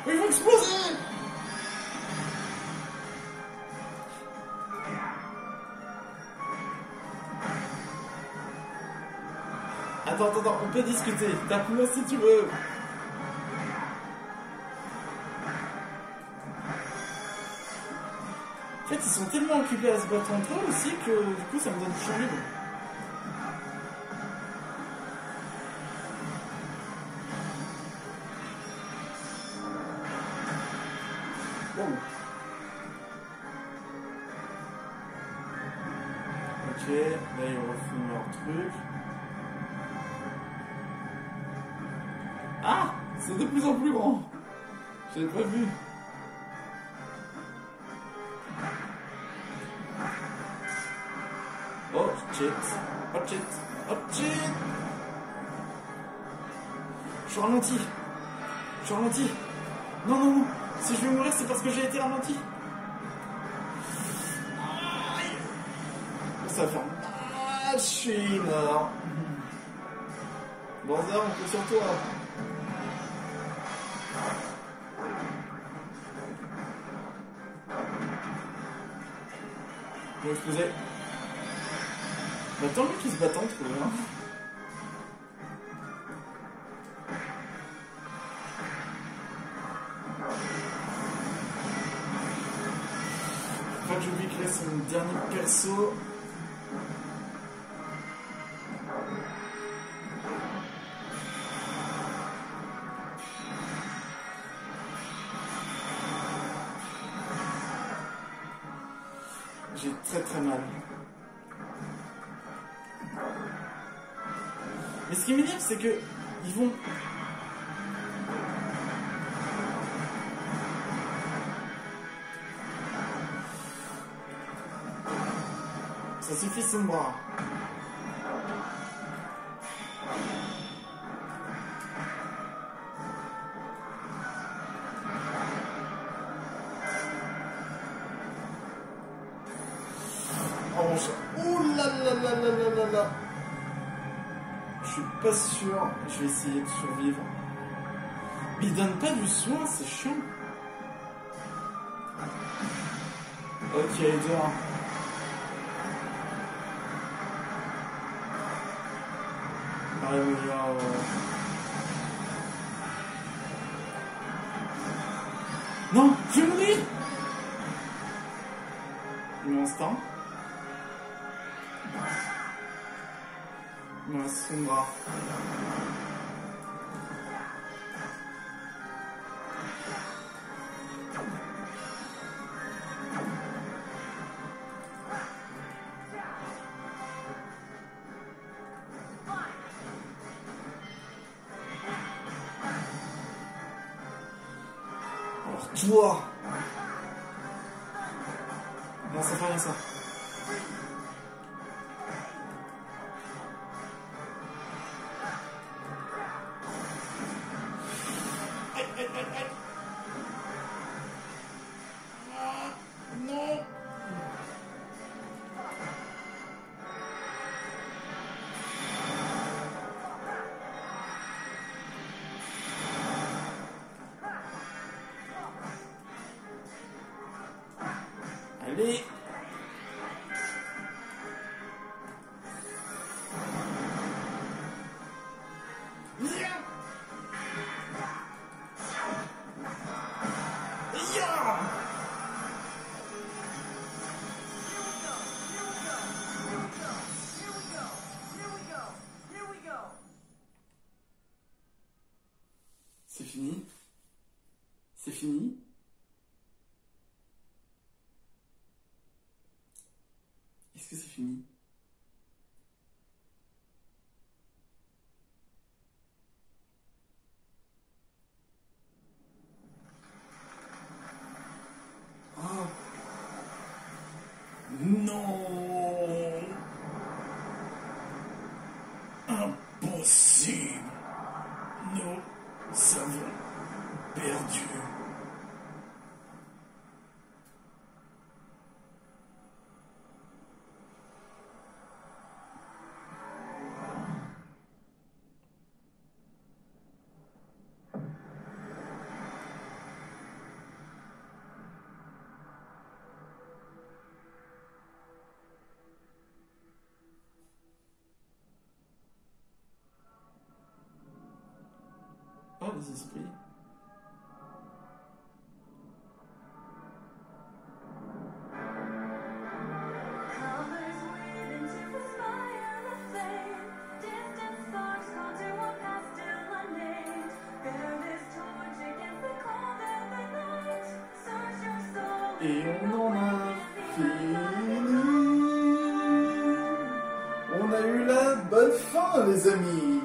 Il va exploser! Attends, on peut discuter. Tape-moi si tu veux. En fait, ils sont tellement occupés à se battre entre eux aussi que du coup, ça me donne du champ libre. Wow. Ok, là ils refont leur truc. Ah, c'est de plus en plus grand. J'avais pas vu. Oh shit, oh shit, oh shit. Je suis ralenti. Je suis ralenti. Non, non, non. Si je vais mourir, c'est parce que j'ai été ralenti. Ça va faire mal. Je suis mort. Bon, ça, on peut sur toi. Bon, excusez. Bah, tant mieux qu'ils se battent entre eux, hein. Faut pas que j'oublie que là, c'est mon dernier perso. J'ai très très mal. Mais ce qui m'énerve, c'est que ils vont... Ça suffit, c'est le bras. Ouh là là là là là là là. Je suis pas sûr. Je vais essayer de survivre. Mais il donne pas du soin, c'est chiant. Ok, dehors. Allez, non, je vais mourir. Mon instinct. Il me reste son bras. Alors, toi. Non, ça fait rien ça. Aïe, aïe, aïe, aïe. Ah, non. Allez. C'est fini? C'est fini? Est-ce que c'est fini? Oh. Non! Impossible! Nous avons perdu. Oh, des esprits. Et on en a fini. On a eu la bonne fin, les amis.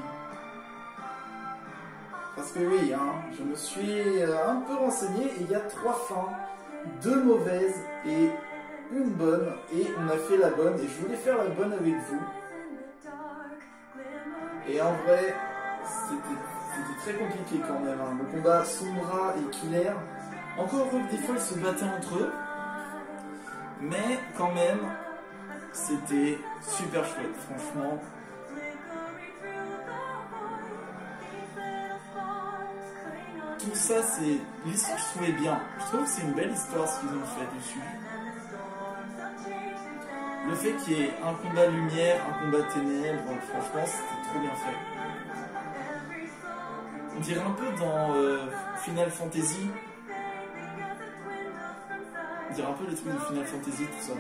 Parce que oui, hein, je me suis un peu renseigné et il y a 3 fins, 2 mauvaises et une bonne. Et on a fait la bonne et je voulais faire la bonne avec vous. Et en vrai, c'était très compliqué quand même. Hein. Le combat Sombra et Killer, encore heureux que des fois ils se battaient entre eux. Mais quand même, c'était super chouette, franchement. Tout ça, c'est... L'histoire, je trouvais bien. Je trouve que c'est une belle histoire ce qu'ils ont fait dessus. Le fait qu'il y ait un combat lumière, un combat ténèbres, franchement, c'était trop bien fait. On dirait un peu dans Final Fantasy. On dirait un peu les trucs de Final Fantasy, tout ça.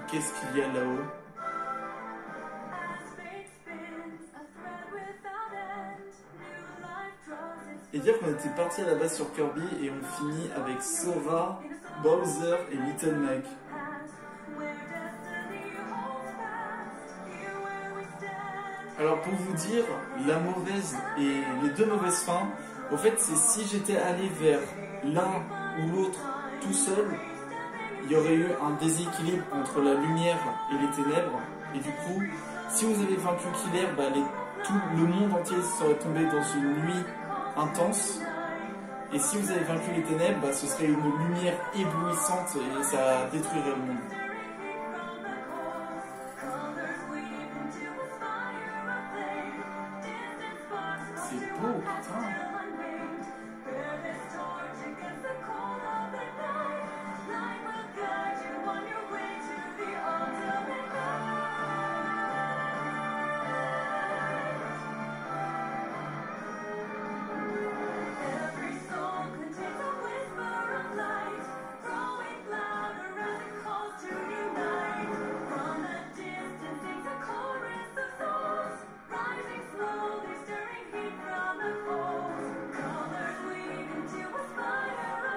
Qu'est-ce qu'il y a là-haut? Et dire qu'on était parti à la base sur Kirby et on finit avec Sora, Bowser et Little Mac. Alors pour vous dire, la mauvaise et les 2 mauvaises fins, au fait c'est si j'étais allé vers l'un ou l'autre tout seul, il y aurait eu un déséquilibre entre la lumière et les ténèbres. Et du coup, si vous avez vaincu Killer, bah tout le monde entier serait tombé dans une nuit intense. Et si vous avez vaincu les ténèbres, bah, ce serait une lumière éblouissante et ça détruirait le monde. C'est beau, putain.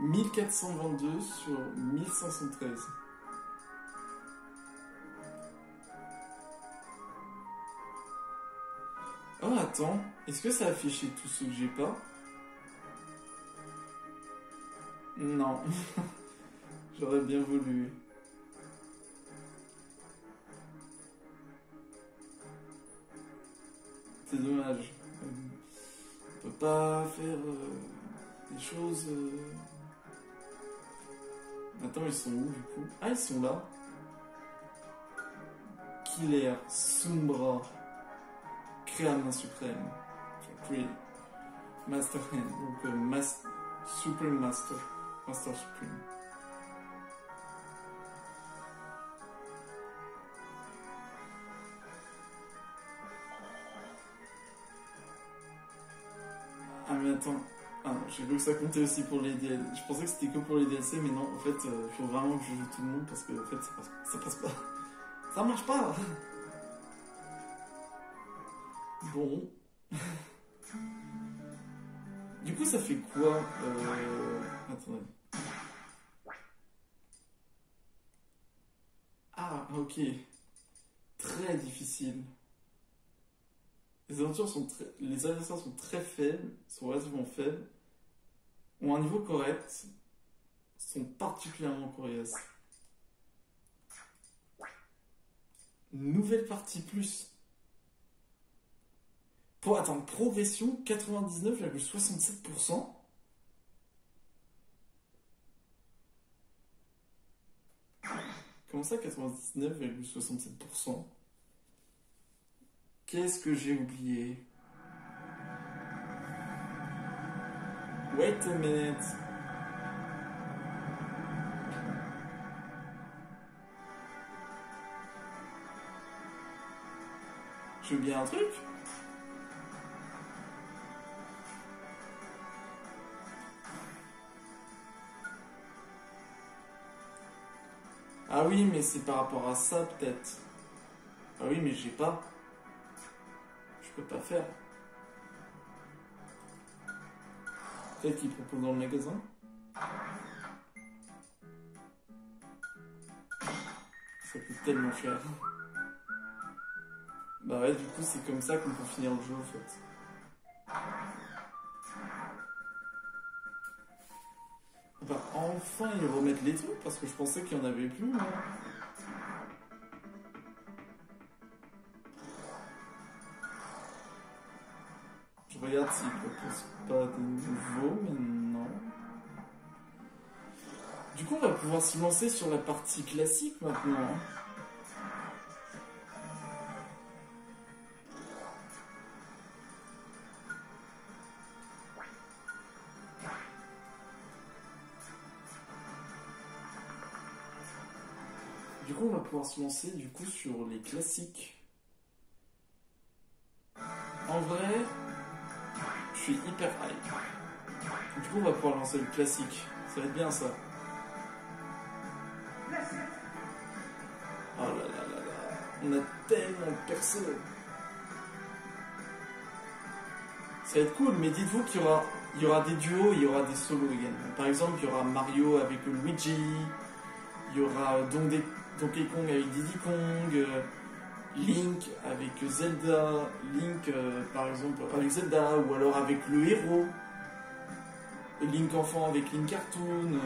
1422 sur 1513. Oh, attends, est-ce que ça a affiché tous ceux que j'ai pas? Non, j'aurais bien voulu. C'est dommage. On peut pas faire des choses... Attends, ils sont où du coup? Ah, ils sont là. Killer, Sombra, Créamin suprême. Master Hand, donc Supreme Master. Master Supreme. Ah mais attends, ah non, j'ai cru que ça comptait aussi pour les DLC. Je pensais que c'était que pour les DLC, mais non, en fait, il faut vraiment que je joue tout le monde parce que en fait, ça passe pas. Ça marche pas. Bon. Du coup, ça fait quoi Attendez. Ah, ok. Très difficile. Les adversaires sont très faibles, sont relativement faibles, ont un niveau correct, sont particulièrement coriaces. Nouvelle partie plus. Pour attendre, progression 99,67%. Comment ça 99,67%? Qu'est-ce que j'ai oublié? Wait a minute. J'ai oublié un truc? Ah oui, mais c'est par rapport à ça peut-être. Ah oui, mais j'ai pas. Je peux pas faire. Peut-être qu'ils proposent dans le magasin. Ça coûte tellement cher. Bah ouais, du coup, c'est comme ça qu'on peut finir le jeu en fait. On va enfin y remettre les trucs parce que je pensais qu'il y en avait plus. Moi. Je regarde s'ils proposent pas de nouveau, mais non. Du coup, on va pouvoir se lancer sur la partie classique maintenant. Du coup, on va pouvoir se lancer du coup sur les classiques. En vrai, je suis hyper hype. Du coup, on va pouvoir lancer le classique. Ça va être bien ça. Oh là là là là. On a tellement de persos. Ça va être cool, mais dites-vous qu'il y aura des duos, il y aura des solos également. Par exemple, il y aura Mario avec Luigi, il y aura Donkey Kong avec Diddy Kong, Link avec Zelda, Link par exemple avec Zelda, ou alors avec le héros, Link enfant avec Link cartoon,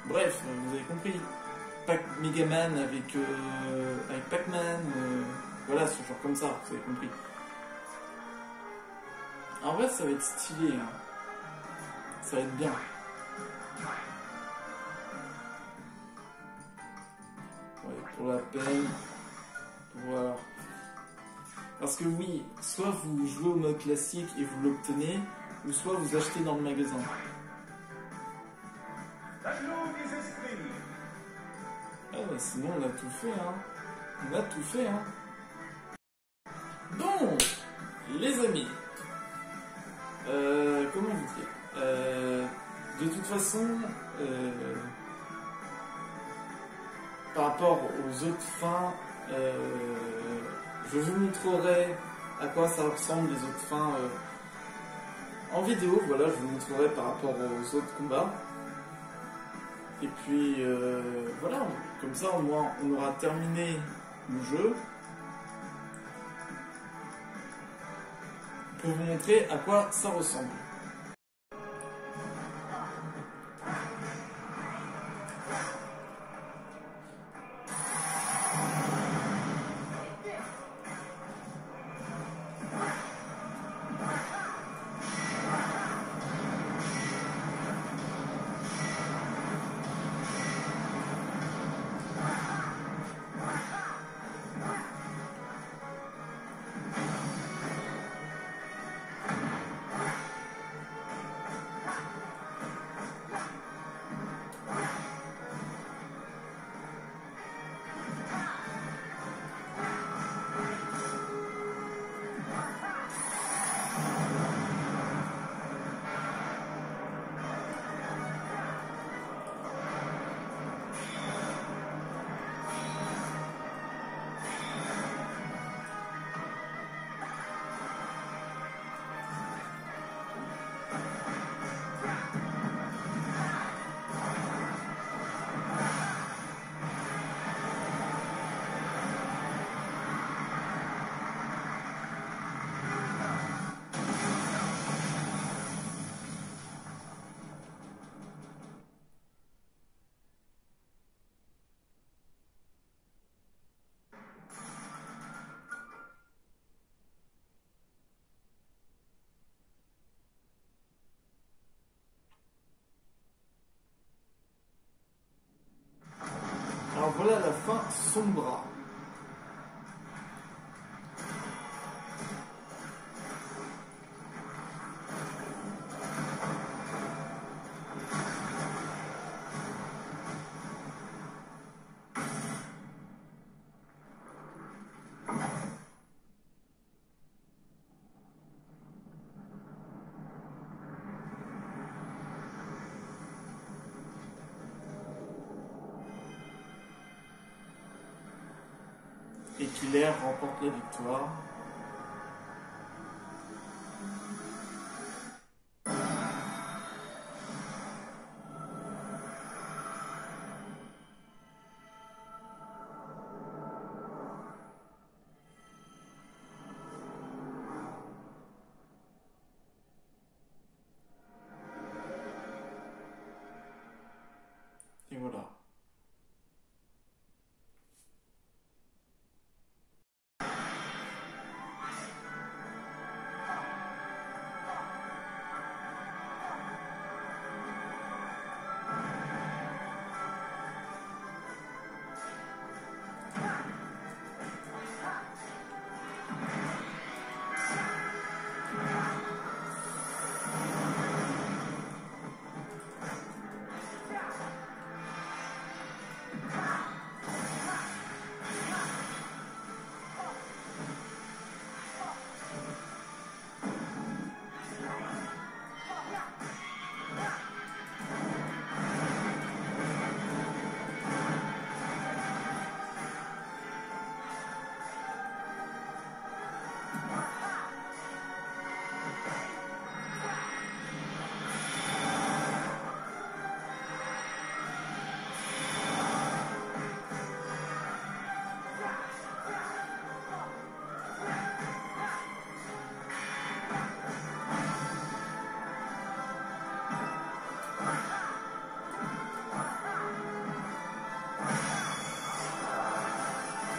bref, vous avez compris. Megaman avec Pac-Man, voilà, ce genre comme ça, vous avez compris. En vrai, ça va être stylé, hein. Ça va être bien. Ouais, pour la peine. Voilà. Parce que oui, soit vous jouez au mode classique et vous l'obtenez, ou soit vous achetez dans le magasin. Ah bah sinon on a tout fait, hein. On a tout fait, hein. Bon, les amis. Comment vous dire de toute façon, par rapport aux autres fins, je vous montrerai à quoi ça ressemble les autres fins en vidéo, voilà, je vous montrerai par rapport aux autres combats. Et puis voilà, comme ça au moins on aura terminé le jeu pour vous montrer à quoi ça ressemble. Alors voilà la fin Sombra. Et Killer remporte la victoire. Et voilà.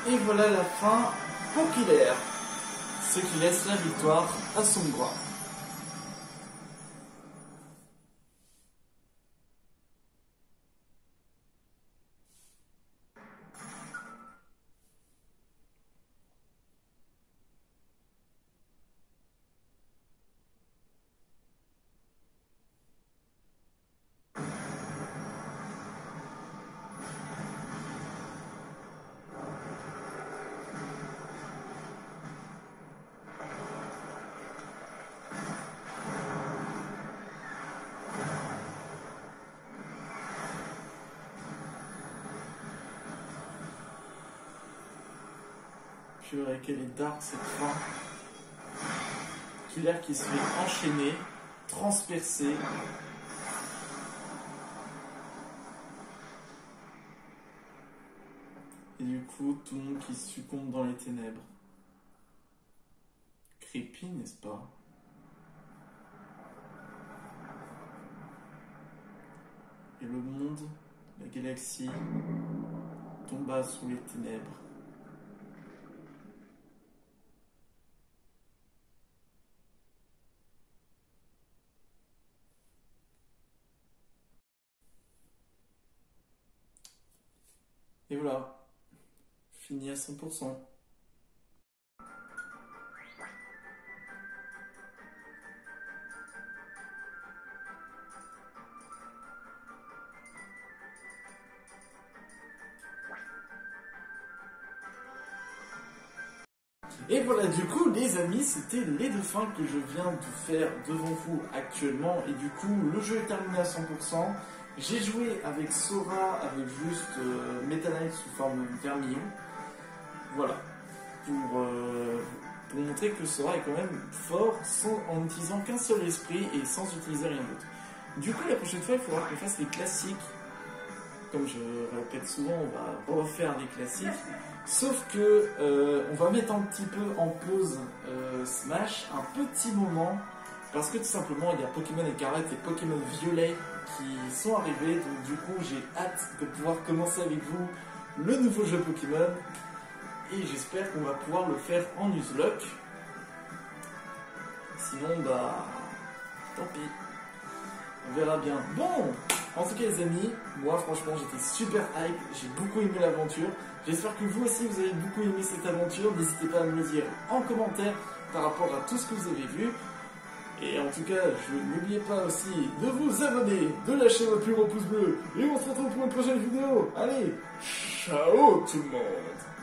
Et voilà la fin pour Killer, ce qui laisse la victoire à Sombra. Purée, quelle est dark cette fin. Killer qui se fait enchaîner transpercé. Et du coup, tout le monde qui succombe dans les ténèbres. Creepy, n'est-ce pas? Et le monde, la galaxie, tomba sous les ténèbres. Et voilà, fini à 100%. Et voilà, du coup, les amis, c'était les deux fins que je viens de faire devant vous actuellement. Et du coup, le jeu est terminé à 100%. J'ai joué avec Sora, avec juste Meta Knight sous forme de vermillon. Voilà. Pour montrer que Sora est quand même fort en n'utilisant qu'un seul esprit et sans utiliser rien d'autre. Du coup, la prochaine fois, il faudra qu'on fasse les classiques. Comme je répète souvent, on va refaire les classiques. Sauf que on va mettre un petit peu en pause Smash un petit moment. Parce que tout simplement, il y a Pokémon Écarlate et Pokémon Violet qui sont arrivés. Donc du coup, j'ai hâte de pouvoir commencer avec vous le nouveau jeu Pokémon. Et j'espère qu'on va pouvoir le faire en Nuzlocke. Sinon, tant pis. On verra bien. Bon, en tout cas les amis, moi franchement j'étais super hype, j'ai beaucoup aimé l'aventure. J'espère que vous aussi vous avez beaucoup aimé cette aventure. N'hésitez pas à me le dire en commentaire par rapport à tout ce que vous avez vu. Et en tout cas, n'oubliez pas aussi de vous abonner, de lâcher votre plus gros pouce bleu. Et on se retrouve pour une prochaine vidéo. Allez, ciao tout le monde!